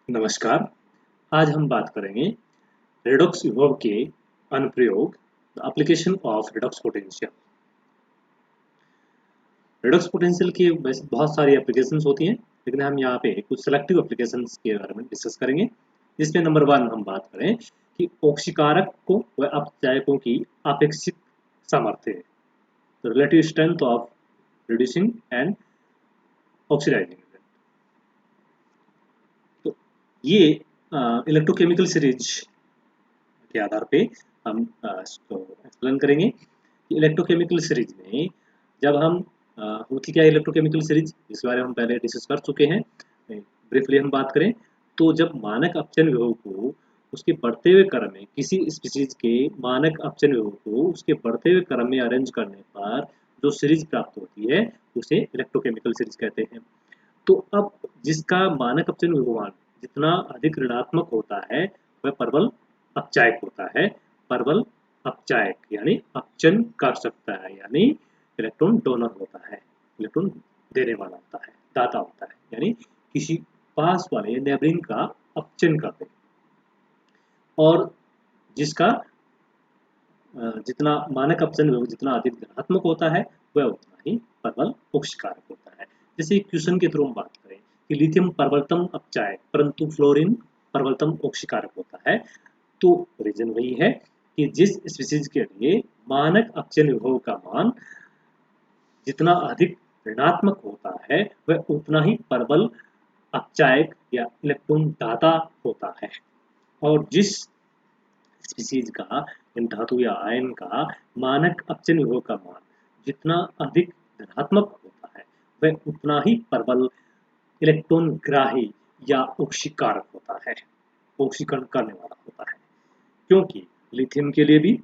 नमस्कार। आज हम बात करेंगे रेडॉक्स विभव के अनुप्रयोग, application of redox potential. Redox potential की वैसे बहुत सारी एप्लीकेशंस होती हैं, लेकिन हम यहाँ पे कुछ सेलेक्टिव एप्लीकेशंस के बारे में डिस्कस करेंगे। जिसमें नंबर 1 हम बात करें कि ऑक्सीकारक को व अपचायकों की आपेक्षिक सामर्थ्य, relative strength of reducing and oxidising. तो ये इलेक्ट्रोकेमिकल सीरीज के आधार पे हम इसको एक्सप्लेन करेंगे कि इलेक्ट्रोकेमिकल सीरीज में जब हम होती क्या है इलेक्ट्रोकेमिकल सीरीज, जिसके बारे में हम पहले डिस्कस कर चुके हैं। ब्रीफली हम बात करें तो जब मानक अपचयन विभव को उसके बढ़ते हुए क्रम में, किसी स्पीशीज के मानक अपचयन विभव को उसके बढ़ते हुए क्रम में अरेंज करने पर जो सीरीज प्राप्त होती है उसे इलेक्ट्रोकेमिकल सीरीज कहते हैं। तो अब जिसका मानक अपचयन विभवान जितना अधिक ऋणात्मक होता है वह प्रबल अपचायक होता है। प्रबल अपचायक यानी अपचयन कर सकता है, यानी इलेक्ट्रॉन डोनर होता है, इलेक्ट्रॉन देने वाला होता है, दाता होता है, यानी किसी पास वाले नेबरिंग का अपचयन कर दे। और जिसका जितना मानक अपचयन विभव जितना अधिक धनात्मक होता है वह उतना ही प्रबल ऑक्सीकारक होता है। जैसे क्वेश्चन के थ्रू हम बात करें कि लिथियम प्रबलतम अपचायक परंतु फ्लोरीन प्रबलतम ऑक्सीकारक होता है, तो रीजन वही है कि जिस स्पीशीज के लिए मानक अपचयन विभव का मान जितना अधिक ऋणात्मक होता है वह उतना ही प्रबल अपचायक या इलेक्ट्रॉन दाता होता है। और जिस स्पीशीज का धातु या आयन का मानक अपचयन विभव का मान जितना अधिक धनात्मक होता है वह उतना ही प्रबल इलेक्ट्रॉन ग्राही या ऑक्सीकारक होता है, ऑक्सीकरण करने वाला होता है। क्योंकि लिथियम के लिए भी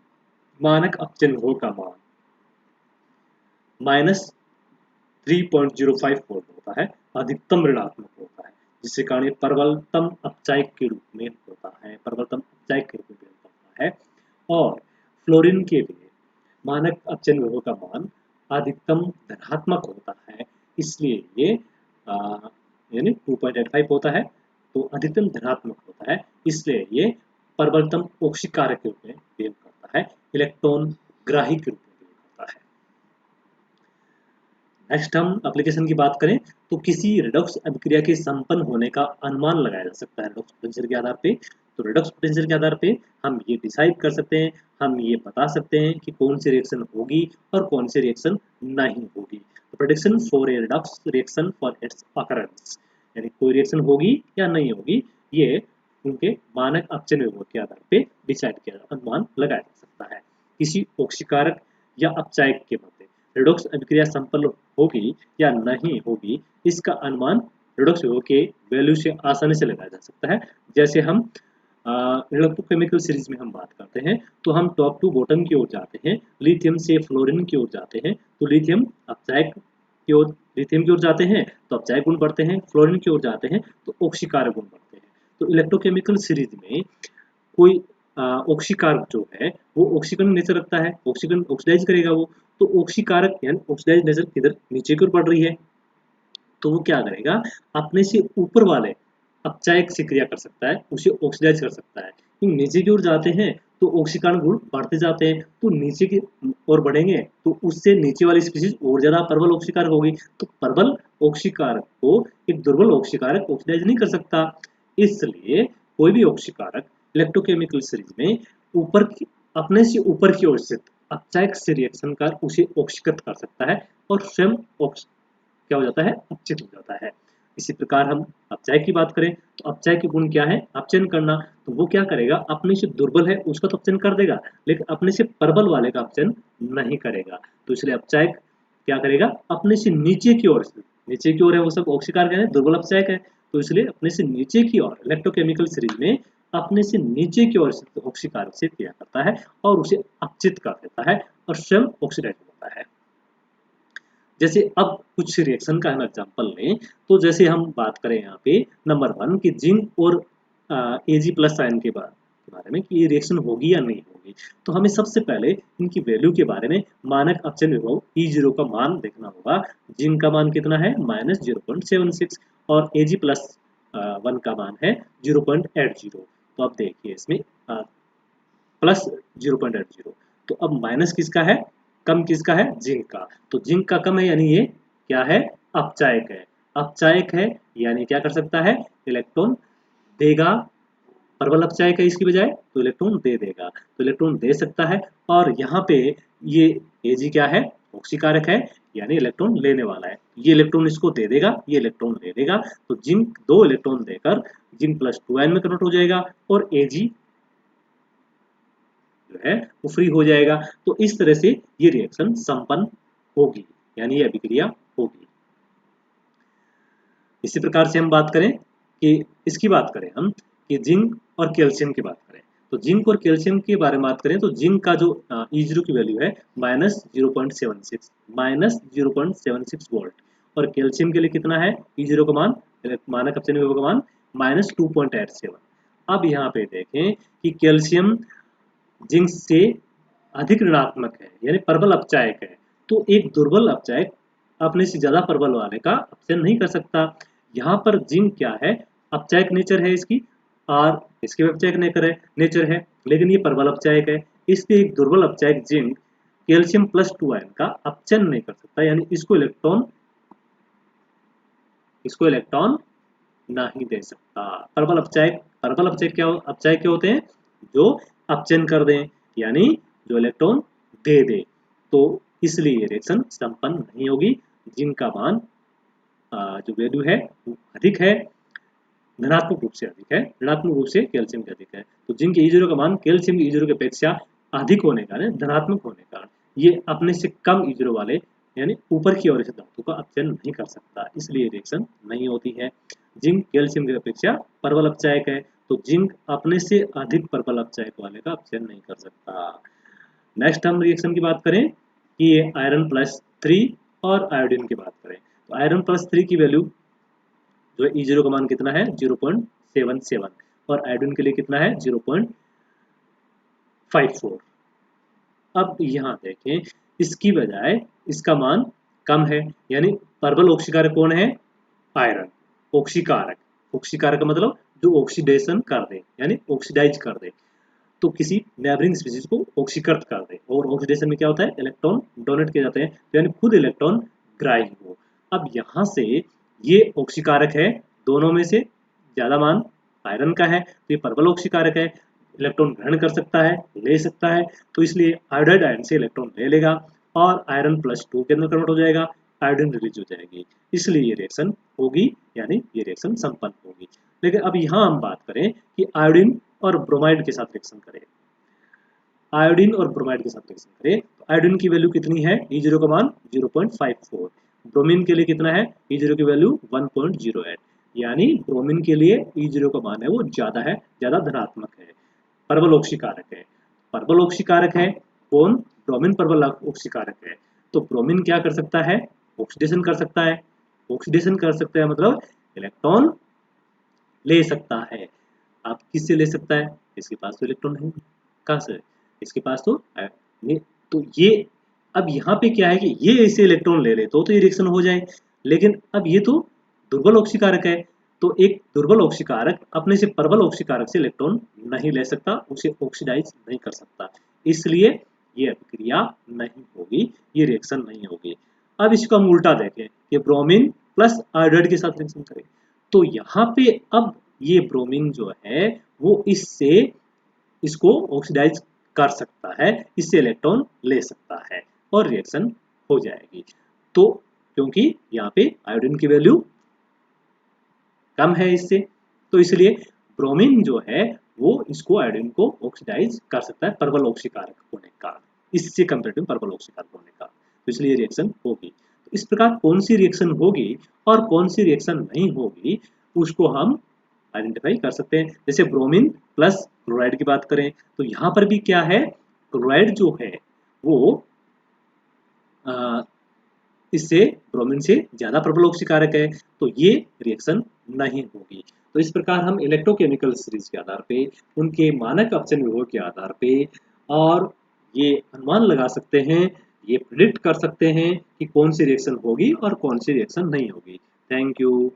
मानक अपचयन विभव का मान -3.05 वोल्ट होता है, अधिकतम ऋणात्मक होता है, जिससे कारण प्रबलतम अपचायक के रूप में होता है, प्रबलतम अपचायक के रूप में होता है। और फ्लोरीन के लिए मानक अपचयन विभव का मान अधिकतम धनात्मक होता है, इसलिए ये यानी 2.85 होता है, तो अधिकतम धनात्मक होता है, इसलिए ये प्रबलतम ऑक्सीकारक के रूप में बिहेव करता है, इलेक्ट्रॉन ग्राही के रूप में बिहेव करता है। नेक्स्ट हम एप्लीकेशन की बात करें तो किसी रेडॉक्स अभिक्रिया के संपन्न होने का अनुमान लगाया जा सकता है रेडॉक्स पोटेंशियल के आधार पे। तो रेडॉक्स पोटेंशियल के आधार पे हम ये डिसाइड कर सकते हैं, हम ये बता सकते हैं कि कौन सी रिएक्शन होगी और कौन सी रिएक्शन नहीं होगी। तो prediction for a redox reaction for its occurrence, यानी कोई रिएक्शन होगी या नहीं होगी, ये उनके मानक अपचयन विभव के आधार पे डिसाइड किया अनुमान लगाया जा सकता है। किसी ऑक्सीकारक या अपचायक के मध्य रेडॉक्स अभिक्रिया संपन्न होगी या नहीं होगी, इसका अनुमान रेडॉक्स विभव के वैल्यू से आसानी से लगाया जा सकता है। जैसे हम इलेक्ट्रोकेमिकल सीरीज में हम बात करते हैं तो हम टॉप टू बॉटम की ओर जाते हैं, लिथियम से फ्लोरीन की ओर जाते हैं तो लिथियम अपचायक की ओर, लिथियम की ओर जाते हैं तो अपचायक गुण बढ़ते हैं, फ्लोरीन की ओर जाते हैं तो ऑक्सीकारक गुण बढ़ते हैं। तो इलेक्ट्रोकेमिकल सीरीज में कोई ऑक्सीकारक जो है वो ऑक्सीकरण नेचर रखता है, ऑक्सीकरण ऑक्सीडाइज करेगा वो, तो ऑक्सीकारक यानी ऑक्सीडाइज नेचर किधर नीचे की ओर बढ़ रही है, तो वो क्या करेगा अपने से ऊपर वाले अपचायक से क्रिया कर सकता है, उसे ऑक्सीडाइज कर सकता है। नीचे की ओर जाते हैं तो ऑक्सीकरण गुण बढ़ते जाते हैं, तो नीचे की ओर बढ़ेंगे तो उससे नीचे वाली स्पीशीज और ज्यादा प्रबल ऑक्सीकारक होगी, तो प्रबल ऑक्सीकारक को एक दुर्बल ऑक्सीकारक ऑक्सीडाइज नहीं कर सकता। इसलिए कोई भी ऑक्सीकारक इलेक्ट्रोकेमिकल सीरीज में ऊपर की अपने से ऊपर की ओर स्थित अपचायक से रिएक्शन कर उसे ऑक्सीकृत कर सकता है और स्वयं क्या हो जाता है, अपचित हो जाता है। इसी प्रकार हम अपचायक की बात करें तो अपचायक के गुण क्या है, अपचयन करना, तो वो क्या करेगा अपने से दुर्बल है उसका तो अपचयन कर देगा, लेकिन अपने से प्रबल वाले का अपचयन नहीं करेगा। तो इसलिए अपचायक क्या करेगा अपने से नीचे की ओर, नीचे की ओर है वो सब ऑक्सीकारक है, दुर्बल अपचायक है, तो इसलिए अपने से नीचे की ओर इलेक्ट्रोकेमिकल सीरीज में अपने से नीचे की ओर ऑक्सीकारक से क्रिया करता है और उसे अपचित कर देता है और स्वयं ऑक्सीडाइज होता है। जैसे अब कुछ रिएक्शन का हम एग्जांपल लें तो जैसे हम बात करें यहाँ पे नंबर 1 कि जिंक और Ag+ आयन के बारे में कि ये रिएक्शन होगी या नहीं होगी, तो हमें सबसे पहले इनकी वैल्यू के बारे में मानक अपचयन विभव E0 का मान देखना होगा। जिंक का मान कितना है -0.76 और Ag+ 1 का मान है 0.80। तो अब देखिए इसमें प्लस 0.80, तो अब माइनस किसका है, कम किसका है, जिंक का। तो जिंक का कम है यानी ये क्या है, अपचायक है। अपचायक है यानी क्या कर सकता है, इलेक्ट्रॉन देगा। प्रबल अपचायक है इसकी बजाय, तो इलेक्ट्रॉन दे देगा, तो इलेक्ट्रॉन दे सकता है। और यहाँ पे ये Ag क्या है, ऑक्सीकारक है यानी इलेक्ट्रॉन लेने वाला है। ये इलेक्ट्रॉन इसको दे देगा, ये इलेक्ट्रॉन ले देगा, तो जिंक 2 इलेक्ट्रॉन देकर जिंक प्लस 2 आयन में कन्वर्ट हो जाएगा और Ag जो है वो फ्री हो जाएगा। तो इस तरह से ये रिएक्शन संपन्न होगी, यानी ये अभिक्रिया होगी। इसी प्रकार से हम बात करें कि इसकी बात करें हम कि जिंक और कैल्शियम की बात करें, तो जिंक और कैल्शियम के बारे में बात करें तो जिंक का जो E0 की वैल्यू है -0.76 -0.76 वोल्ट, और कैल्शियम के लिए कितना है E0 का मान, मानक अपचयन विभव का मान -2.87। अब यहाँ पे देखें कि कैल्शियम जिंक से अधिक ऋणात्मक है यानी प्रबल अपचायक है, तो एक दुर्बल अपचायक अपने से ज्यादा प्रबल वाले का अपचयन नहीं कर सकता। यहाँ पर जिंक क्या है, अपचायक नेचर है इसकी, और इसके अपचायक नेचर है, लेकिन ये प्रबल अपचायक है, इसलिए एक दुर्बल अपचायक जिंक कैल्शियम प्लस 2 आयन का अपचयन नहीं कर सकता, यानी इसको इलेक्ट्रॉन नहीं दे सकता। प्रबल अपचायक क्या होते हैं, जो अपचयन कर दें यानी जो इलेक्ट्रॉन दे दे, तो इसलिए ये रिएक्शन संपन्न नहीं होगी। जिंक का मान जो वैल्यू है वो अधिक है, धनात्मक रूप से अधिक है, ऋणात्मक रूप से कैल्शियम के अधिक है। तो जिंक के E0 का मान कैल्शियम के E0 की अपेक्षा अधिक होने का, धनात्मक होने का, ये अपने से कम E0 वाले यानी ऊपर की ओर से धातु का अपचयन नहीं कर सकता, इसलिए रिएक्शन नहीं होती है। जिंक कैल्शियम की अपेक्षा प्रबल अपचायक है, तो जिंक अपने से अधिक प्रबल अपचायक वाले का अपचयन नहीं कर सकता। नेक्स्ट हम रिएक्शन की बात करें कि ये आयरन प्लस 3 और आयोडीन की बात करें, तो आयरन प्लस 3 की वैल्यू जो है E0 का मान कितना है 0.77, और आयोडीन के लिए कितना है 0.54। अब यहाँ देखें इसकी बजाय इसका मान कम है, यानी प्रबल ऑक्सीकारक कौन है, आयरन। ऑक्सीकारक का मतलब जो ऑक्सीडेशन कर दे यानी ऑक्सीडाइज कर दे, तो किसी नेबरिंग स्पीशीज को ऑक्सीकृत कर दे, और ऑक्सीडेशन में क्या होता है, इलेक्ट्रॉन डोनेट किए जाते हैं, यानी खुद इलेक्ट्रॉन ग्राही हो। अब यहाँ से ये ऑक्सीकारक है, दोनों में से ज्यादा मान आयरन का है, तो ये प्रबल ऑक्सीकारक है, इलेक्ट्रॉन ग्रहण कर सकता है, ले सकता है, तो इसलिए आयोडाइड आयन से इलेक्ट्रॉन ले लेगा और आयरन प्लस 2 के अंदर कन्वर्ट हो जाएगा, आयोडीन रिलीज हो जाएगी, इसलिए ये रिएक्शन होगी, यानी ये रिएक्शन संपन्न होगी। लेकिन अब यहाँ हम बात करें कि आयोडीन और ब्रोमाइड के साथ रिएक्शन करें, आयोडीन और ब्रोमाइड के साथ रिएक्शन करें, तो आयोडीन की वैल्यू कितनी है, E0 का मान 0.54, ब्रोमीन के लिए कितना है, E0 की वैल्यू 1.08, यानी ब्रोमीन के लिए E0 का मान है वो ज्यादा धनात्मक है, प्रबल ऑक्सीकारक है। प्रबल ऑक्सीकारक है कौन, ब्रोमीन प्रबल ऑक्सीकारक है, तो ब्रोमीन क्या कर सकता है, ऑक्सीडेशन कर सकता है, ऑक्सीडेशन कर सकता है मतलब इलेक्ट्रॉन ले सकता है। आप किससे ले सकता है, इसके पास तो इलेक्ट्रॉन है, कहाँ से, इसके पास तो ये अब यहाँ पे क्या है कि ये ऐसे इलेक्ट्रॉन ले ले तो ये रिएक्शन हो जाए, लेकिन अब ये तो दुर्बल ऑक्सीकारक है, तो एक दुर्बल ऑक्सीकारक अपने से प्रबल ऑक्सीकारक से इलेक्ट्रॉन नहीं ले सकता, उसे ऑक्सीडाइज नहीं कर सकता, इसलिए ये अभिक्रिया नहीं होगी, ये रिएक्शन नहीं होगी। अब इसको हम उल्टा देखें कि ब्रोमीन प्लस आयोडाइड के साथ रिएक्शन करें, तो यहाँ पे अब ये ब्रोमीन जो है वो इसको ऑक्सीडाइज कर सकता है, इससे इलेक्ट्रॉन ले सकता है और रिएक्शन हो जाएगी। तो क्योंकि यहाँ पे आयोडीन की वैल्यू कम है इससे, तो इसलिए ब्रोमीन जो है वो इसको आयोडीन को ऑक्सीडाइज कर सकता है प्रबल ऑक्सीकारक होने का, इससे कंपेरेटिव प्रबल ऑक्सीकारक होने का, तो इसलिए रिएक्शन होगी। तो इस प्रकार कौन सी रिएक्शन होगी और कौन सी रिएक्शन नहीं होगी उसको हम आइडेंटिफाई कर सकते हैं। जैसे ब्रोमीन प्लस क्लोराइड की बात करें तो यहाँ पर भी क्या है, क्लोराइड जो है वो इससे ब्रोमीन से ज्यादा प्रबल ऑक्सीकारक है, तो ये रिएक्शन नहीं होगी। तो इस प्रकार हम इलेक्ट्रोकेमिकल सीरीज के आधार पे, उनके मानक अपचयन विभव के आधार पे और ये अनुमान लगा सकते हैं, ये प्रिडिक्ट कर सकते हैं कि कौन सी रिएक्शन होगी और कौन सी रिएक्शन नहीं होगी। Thank you.